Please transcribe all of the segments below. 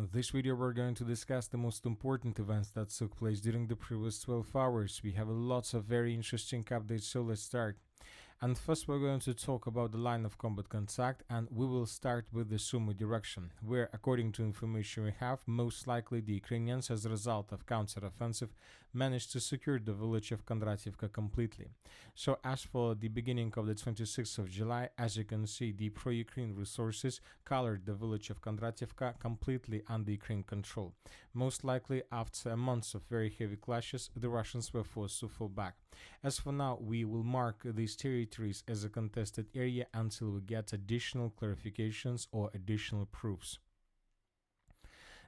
In this video we're going to discuss the most important events that took place during the previous 12 hours. We have lots of very interesting updates, so let's start. And first we're going to talk about the line of combat contact, and we will start with the Sumy direction, where according to information we have, most likely the Ukrainians, as a result of counter-offensive, managed to secure the village of Kondratyevka completely. So as for the beginning of the 26th of July, as you can see, the pro-Ukraine resources colored the village of Kondratyevka completely under Ukraine control. Most likely after months of very heavy clashes, the Russians were forced to fall back. As for now, we will mark these territories as a contested area until we get additional clarifications or additional proofs.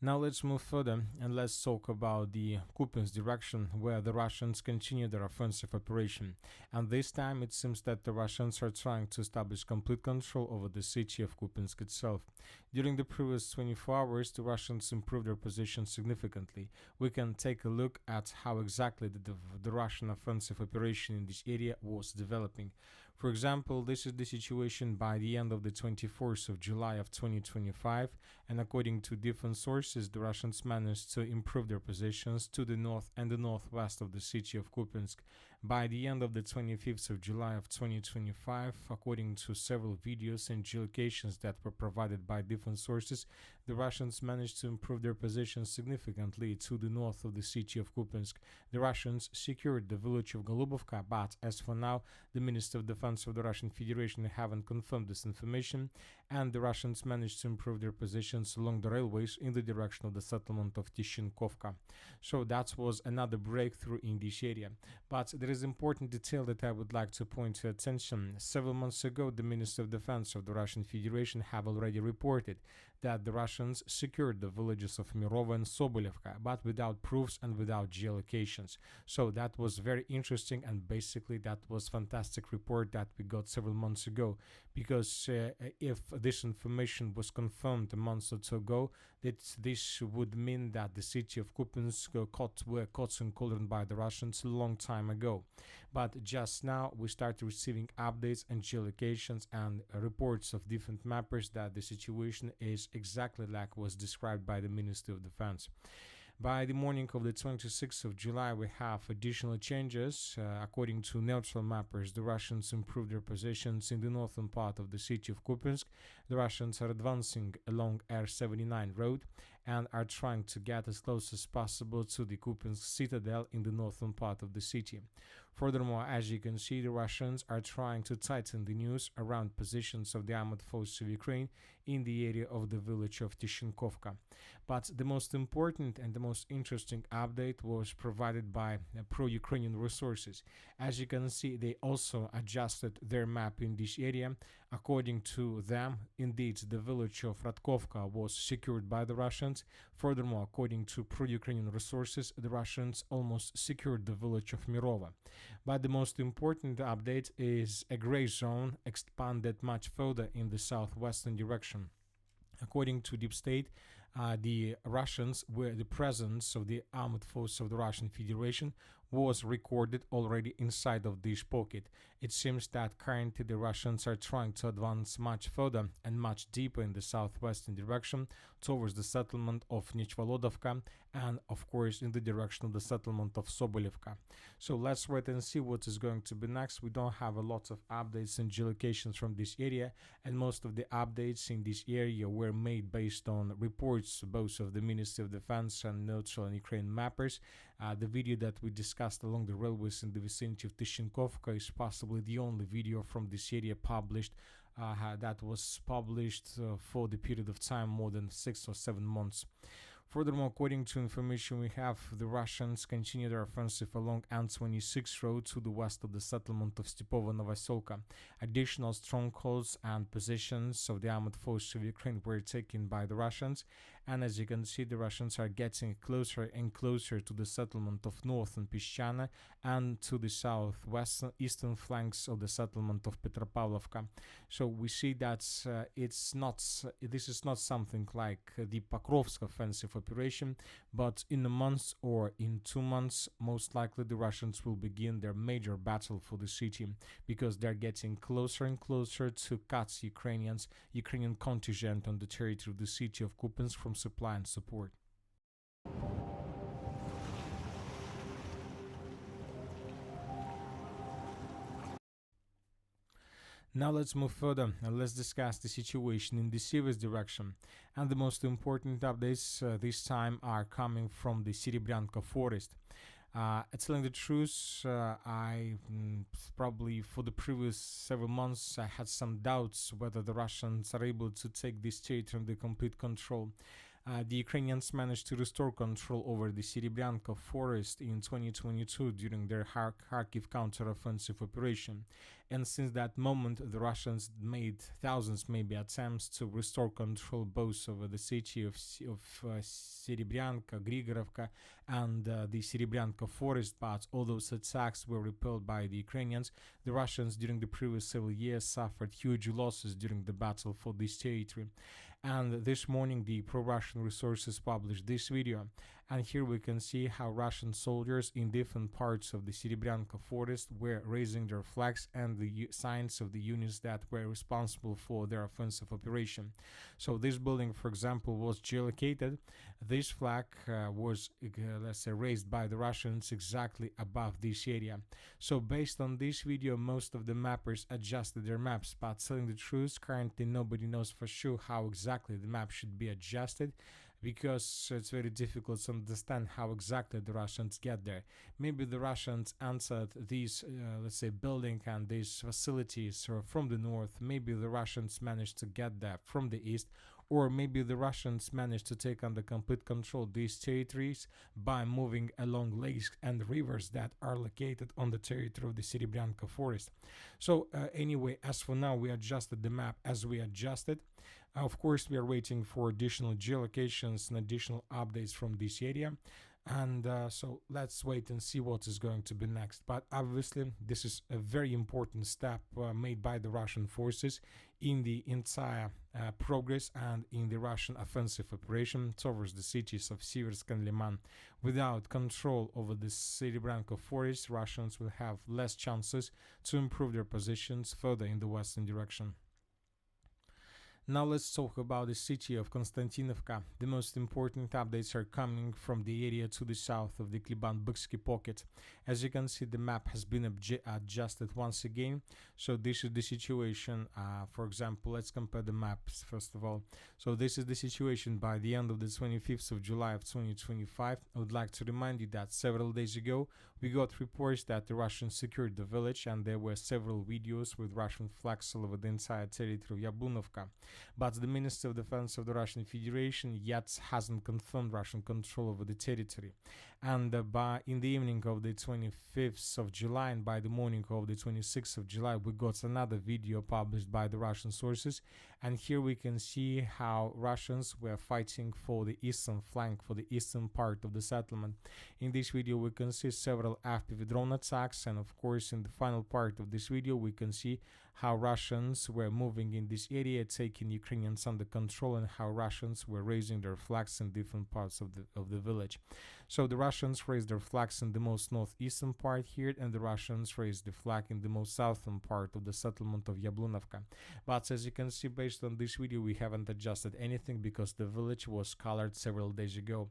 Now let's move further and let's talk about the Kupiansk direction, where the Russians continue their offensive operation. And this time it seems that the Russians are trying to establish complete control over the city of Kupiansk itself. During the previous 24 hours, the Russians improved their position significantly. We can take a look at how exactly the Russian offensive operation in this area was developing. For example, this is the situation by the end of the 24th of July of 2025, and according to different sources, the Russians managed to improve their positions to the north and the northwest of the city of Kupiansk. By the end of the 25th of July of 2025, according to several videos and geolocations that were provided by different sources, the Russians managed to improve their positions significantly to the north of the city of Kupiansk. The Russians secured the village of Golubovka, but as for now, the Minister of Defense of the Russian Federation haven't confirmed this information, and the Russians managed to improve their positions along the railways in the direction of the settlement of Tishinkovka. So that was another breakthrough in this area. But there is important detail that I would like to point to attention. Several months ago, the Minister of Defense of the Russian Federation have already reported that the Russians secured the villages of Mirova and Sobolevka, but without proofs and without geolocations. So that was very interesting, and basically that was fantastic report that we got several months ago, because if this information was confirmed a month or two ago, this would mean that the city of Kupiansk were caught in cauldron by the Russians a long time ago. But just now we start receiving updates and geolocations and reports of different mappers that the situation is exactly like was described by the Ministry of Defense. By the morning of the 26th of July, we have additional changes. According to neutral mappers, the Russians improved their positions in the northern part of the city of Kupiansk. The Russians are advancing along R79 road and are trying to get as close as possible to the Kupiansk citadel in the northern part of the city. Furthermore, as you can see, the Russians are trying to tighten the news around positions of the armored forces of Ukraine in the area of the village of Tishinkovka. But the most important and the most interesting update was provided by pro-Ukrainian resources. As you can see, they also adjusted their map in this area. According to them, indeed, the village of Radkovka was secured by the Russians. Furthermore, according to pro-Ukrainian resources, the Russians almost secured the village of Mirova. But the most important update is a gray zone expanded much further in the southwestern direction. According to Deep State, the Russians were the presence of the armed forces of the Russian Federation was recorded already inside of this pocket. It seems that currently the Russians are trying to advance much further and much deeper in the southwestern direction towards the settlement of Nechvolodovka and of course in the direction of the settlement of Sobolevka. So let's wait and see what is going to be next. We don't have a lot of updates and geolocations from this area, and most of the updates in this area were made based on reports both of the Ministry of Defense and neutral and Ukraine mappers. The video that we discussed along the railways in the vicinity of Tishinkovka is possibly the only video from this area published that was published for the period of time more than 6 or 7 months. Furthermore, according to information we have, the Russians continue their offensive along N26 road to the west of the settlement of Stepovo Novoselka. Additional strongholds and positions of the armored forces of Ukraine were taken by the Russians, and as you can see, the Russians are getting closer and closer to the settlement of Northern Pishchana and to the southwestern eastern flanks of the settlement of Petropavlovka. So we see that this is not something like the Pokrovsk offensive operation, but in a month or in 2 months, most likely the Russians will begin their major battle for the city, because they're getting closer and closer to cut Ukrainian contingent on the territory of the city of Kupiansk from from supply and support. Now let's move further and let's discuss the situation in the Sivas direction. And the most important updates this time are coming from the Serebrenka forest. Telling the truth, I probably for the previous several months I had some doubts whether the Russians are able to take this territory under complete control. The Ukrainians managed to restore control over the Serebrenka forest in 2022 during their Kharkiv counteroffensive operation. And since that moment, the Russians made thousands, maybe, attempts to restore control both over the city of Serebrenka, Grigorovka, and the Serebrenka forest. But all those attacks were repelled by the Ukrainians. The Russians, during the previous several years, suffered huge losses during the battle for this territory. And this morning, the pro-Russian resources published this video. And here we can see how Russian soldiers in different parts of the Serebrenka forest were raising their flags and the signs of the units that were responsible for their offensive operation. So this building, for example, was geolocated. This flag was, let's say, raised by the Russians exactly above this area. So based on this video, most of the mappers adjusted their maps, but telling the truth, currently nobody knows for sure how exactly the map should be adjusted, because it's very difficult to understand how exactly the Russians get there. Maybe the Russians answered these, let's say, building and these facilities from the north. Maybe the Russians managed to get there from the east, or maybe the Russians managed to take under complete control these territories by moving along lakes and rivers that are located on the territory of the Serebrenka forest. So anyway, as for now, we adjusted the map as we adjusted. Of course, we are waiting for additional geolocations and additional updates from this area. And so let's wait and see what is going to be next. But obviously, this is a very important step made by the Russian forces in the entire progress and in the Russian offensive operation towards the cities of Siversk and Liman. Without control over the Serebrenka forest, Russians will have less chances to improve their positions further in the western direction. Now let's talk about the city of Konstantinovka. The most important updates are coming from the area to the south of the Kliban-Byksky pocket. As you can see, the map has been adjusted once again. So this is the situation. For example, let's compare the maps first of all. So this is the situation by the end of the 25th of July of 2025. I would like to remind you that several days ago, we got reports that the Russians secured the village, and there were several videos with Russian flags all over the entire territory of Yablunovka. But the Minister of Defense of the Russian Federation yet hasn't confirmed Russian control over the territory. And in the evening of the 25th of July and by the morning of the 26th of July, we got another video published by the Russian sources. And here we can see how Russians were fighting for the eastern flank, for the eastern part of the settlement. In this video, we can see several FPV drone attacks. And of course, in the final part of this video, we can see how Russians were moving in this area, taking Ukrainians under control, and how Russians were raising their flags in different parts of the village. So the Russians raised their flags in the most northeastern part here, and the Russians raised the flag in the most southern part of the settlement of Yablunovka. But as you can see, based on this video, we haven't adjusted anything because the village was colored several days ago.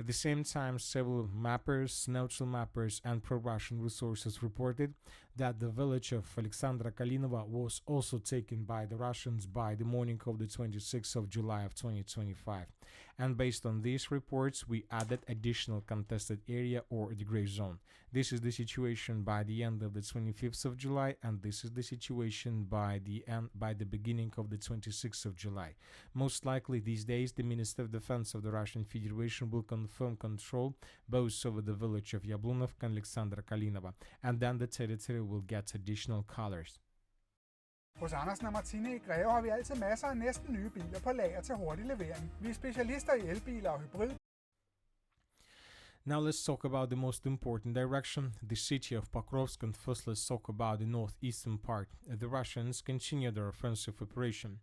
At the same time, several mappers, neutral mappers, and pro-Russian resources reported that the village of Alexandra Kalinova was also taken by the Russians by the morning of the 26th of July of 2025. And based on these reports, we added additional contested area or the gray zone. This is the situation by the end of the 25th of July, and this is the situation by the beginning of the 26th of July. Most likely these days, the Minister of Defense of the Russian Federation will confirm control both over the village of Yablunovka and Alexandra Kalinova, and then the territory will get additional colors. Hos Andersen og Martine i Greve har vi altid masser af næsten nye biler på lager til hurtig levering. Vi er specialister i elbiler og hybrid. Now let's talk about the most important direction, the city of Pokrovsk, and first let's talk about the northeastern part. The Russians continue their offensive operation.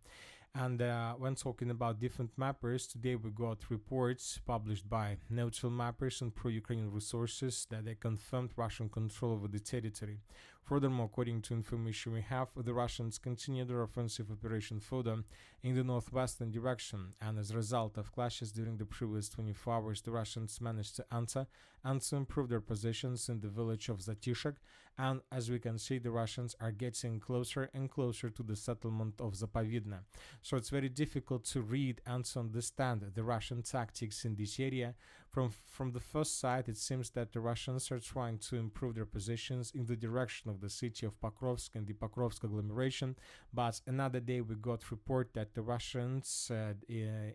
And when talking about different mappers, today we got reports published by neutral mappers and pro-Ukrainian resources that they confirmed Russian control over the territory. Furthermore, according to information we have, the Russians continue their offensive operation further in the northwestern direction, and as a result of clashes during the previous 24 hours, the Russians managed to enter and to improve their positions in the village of Zatishek, and as we can see, the Russians are getting closer and closer to the settlement of Zapovidne. So it's very difficult to read and to understand the Russian tactics in this area. From the first sight, it seems that the Russians are trying to improve their positions in the direction of the city of Pokrovsk and the Pokrovsk agglomeration, but another day we got report that the Russians,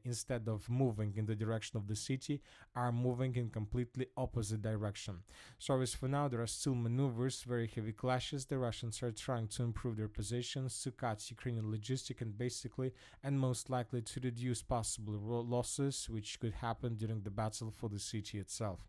instead of moving in the direction of the city, are moving in completely opposite direction. So as for now, there are still maneuvers, very heavy clashes. The Russians are trying to improve their positions, to cut Ukrainian logistic and most likely to reduce possible losses which could happen during the battle for the city itself.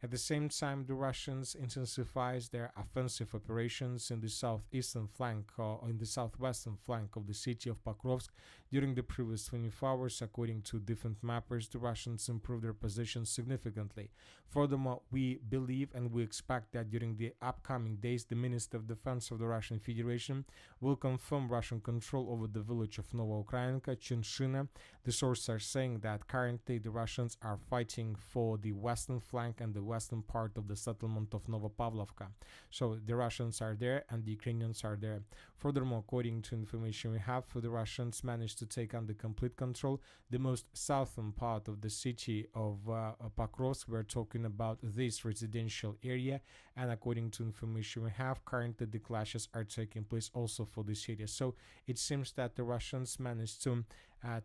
At the same time, the Russians intensifies their offensive operations in the southeastern flank or in the southwestern flank of the city of Pokrovsk. During the previous 24 hours, according to different mappers, the Russians improved their positions significantly. Furthermore, we believe and we expect that during the upcoming days, the Minister of Defense of the Russian Federation will confirm Russian control over the village of Novoukrainka, Chinshina. The sources are saying that currently the Russians are fighting for the western flank and the western part of the settlement of Novopavlovka. So the Russians are there and the Ukrainians are there. Furthermore, according to information we have, the Russians managed to take under complete control the most southern part of the city of Pokrovsk. We're talking about this residential area, and according to information we have, currently the clashes are taking place also for this area. So it seems that the Russians managed to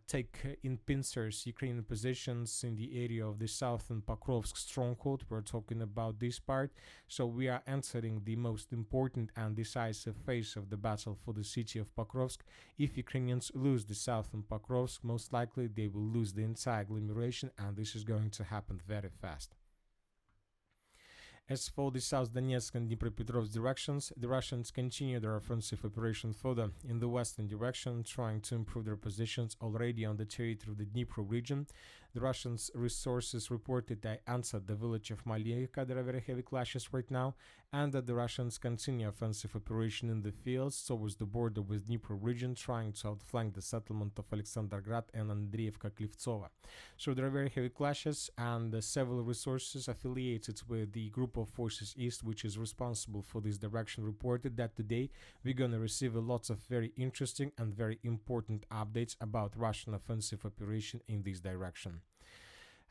take in pincers Ukrainian positions in the area of the southern Pokrovsk stronghold. We're talking about this part. So we are entering the most important and decisive phase of the battle for the city of Pokrovsk. If Ukrainians lose the southern Pokrovsk, most likely they will lose the entire agglomeration, and this is going to happen very fast. As for the South Donetsk and Dnipropetrovsk directions, the Russians continue their offensive operation further in the western direction, trying to improve their positions already on the territory of the Dnipro region. The Russian resources reported they answered the village of Maliyka. There are very heavy clashes right now, and that the Russians continue offensive operation in the fields towards the border with Dnipro region, trying to outflank the settlement of Alexandergrad and Andreevka-Klivtsova. So there are very heavy clashes, and several resources affiliated with the Group of Forces East, which is responsible for this direction, reported that today we're going to receive a lot of very interesting and very important updates about Russian offensive operation in this direction.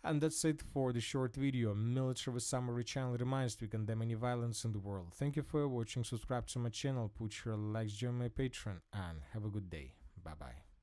And that's it for the short video. Military Summary channel reminds we condemn any violence in the world. Thank you for watching, subscribe to my channel, put your likes, join my Patreon, and have a good day. Bye bye.